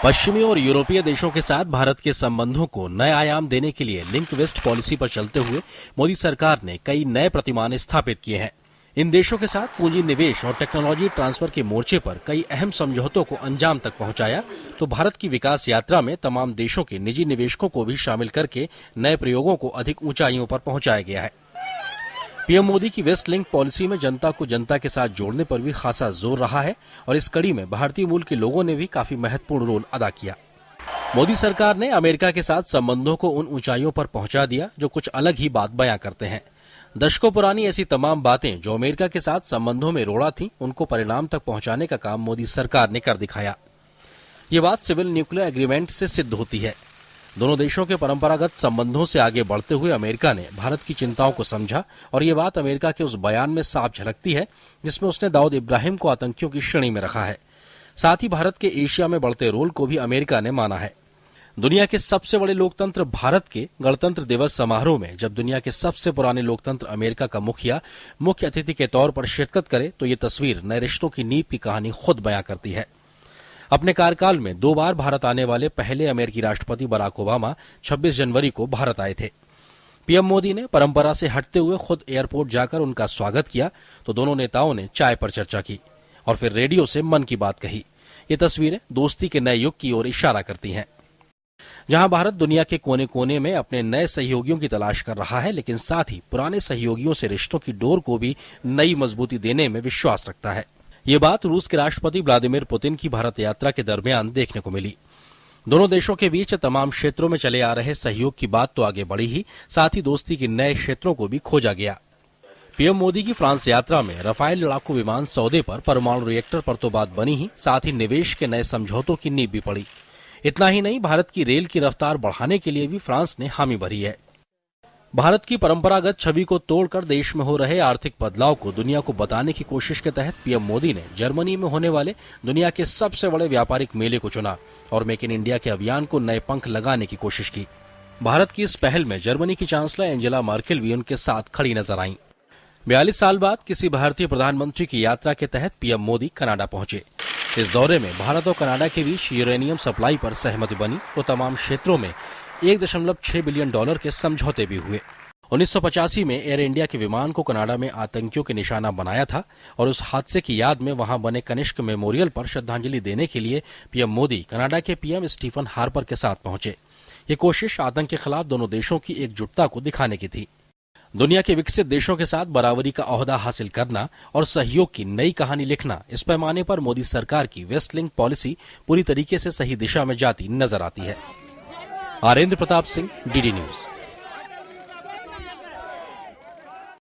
पश्चिमी और यूरोपीय देशों के साथ भारत के संबंधों को नए आयाम देने के लिए लिंक वेस्ट पॉलिसी पर चलते हुए मोदी सरकार ने कई नए प्रतिमान स्थापित किए हैं। इन देशों के साथ पूंजी निवेश और टेक्नोलॉजी ट्रांसफर के मोर्चे पर कई अहम समझौतों को अंजाम तक पहुंचाया तो भारत की विकास यात्रा में तमाम देशों के निजी निवेशकों को भी शामिल करके नए प्रयोगों को अधिक ऊंचाइयों पर पहुंचाया गया है। पीएम मोदी की वेस्ट लिंक पॉलिसी में जनता को जनता के साथ जोड़ने पर भी खासा जोर रहा है और इस कड़ी में भारतीय मूल के लोगों ने भी काफी महत्वपूर्ण रोल अदा किया। मोदी सरकार ने अमेरिका के साथ संबंधों को उन ऊंचाइयों पर पहुंचा दिया जो कुछ अलग ही बात बयां करते हैं। दशकों पुरानी ऐसी तमाम बातें जो अमेरिका के साथ संबंधों में रोड़ा थीं, उनको परिणाम तक पहुंचाने का काम मोदी सरकार ने कर दिखाया। ये बात सिविल न्यूक्लियर एग्रीमेंट से सिद्ध होती है। दोनों देशों के परंपरागत संबंधों से आगे बढ़ते हुए अमेरिका ने भारत की चिंताओं को समझा और ये बात अमेरिका के उस बयान में साफ झलकती है जिसमें उसने दाऊद इब्राहिम को आतंकियों की श्रेणी में रखा है। साथ ही भारत के एशिया में बढ़ते रोल को भी अमेरिका ने माना है। दुनिया के सबसे बड़े लोकतंत्र भारत के गणतंत्र दिवस समारोह में जब दुनिया के सबसे पुराने लोकतंत्र अमेरिका का मुखिया मुख्य अतिथि के तौर पर शिरकत करे तो ये तस्वीर नए रिश्तों की नींव की कहानी खुद बयां करती है। अपने कार्यकाल में 2 बार भारत आने वाले पहले अमेरिकी राष्ट्रपति बराक ओबामा 26 जनवरी को भारत आए थे। पीएम मोदी ने परंपरा से हटते हुए खुद एयरपोर्ट जाकर उनका स्वागत किया तो दोनों नेताओं ने चाय पर चर्चा की और फिर रेडियो से मन की बात कही। ये तस्वीरें दोस्ती के नए युग की ओर इशारा करती हैं, जहां भारत दुनिया के कोने कोने में अपने नए सहयोगियों की तलाश कर रहा है, लेकिन साथ ही पुराने सहयोगियों से रिश्तों की डोर को भी नई मजबूती देने में विश्वास रखता है। ये बात रूस के राष्ट्रपति व्लादिमीर पुतिन की भारत यात्रा के दरमियान देखने को मिली। दोनों देशों के बीच तमाम क्षेत्रों में चले आ रहे सहयोग की बात तो आगे बढ़ी ही, साथ ही दोस्ती के नए क्षेत्रों को भी खोजा गया। पीएम मोदी की फ्रांस यात्रा में राफेल लड़ाकू विमान सौदे पर, परमाणु रिएक्टर पर तो बात बनी ही, साथ ही निवेश के नए समझौतों की नींव भी पड़ी। इतना ही नहीं, भारत की रेल की रफ्तार बढ़ाने के लिए भी फ्रांस ने हामी भरी है। भारत की परंपरागत छवि को तोड़कर देश में हो रहे आर्थिक बदलाव को दुनिया को बताने की कोशिश के तहत पीएम मोदी ने जर्मनी में होने वाले दुनिया के सबसे बड़े व्यापारिक मेले को चुना और मेक इन इंडिया के अभियान को नए पंख लगाने की कोशिश की। भारत की इस पहल में जर्मनी की चांसलर एंजेला मर्केल भी उनके साथ खड़ी नजर आईं। 42 साल बाद किसी भारतीय प्रधानमंत्री की यात्रा के तहत पीएम मोदी कनाडा पहुंचे। इस दौरे में भारत और कनाडा के बीच यूरेनियम सप्लाई पर सहमति बनी तो तमाम क्षेत्रों में $1.6 बिलियन के समझौते भी हुए। 1985 में एयर इंडिया के विमान को कनाडा में आतंकियों के निशाना बनाया था और उस हादसे की याद में वहां बने कनिष्क मेमोरियल पर श्रद्धांजलि देने के लिए पीएम मोदी कनाडा के पीएम स्टीफन हार्पर के साथ पहुंचे। ये कोशिश आतंक के खिलाफ दोनों देशों की एकजुटता को दिखाने की थी। दुनिया के विकसित देशों के साथ बराबरी का ओहदा हासिल करना और सहयोग की नई कहानी लिखना, इस पैमाने पर मोदी सरकार की वेस्ट लिंक पॉलिसी पूरी तरीके से सही दिशा में जाती नजर आती है। आरेंद्र प्रताप सिंह, डीडी न्यूज।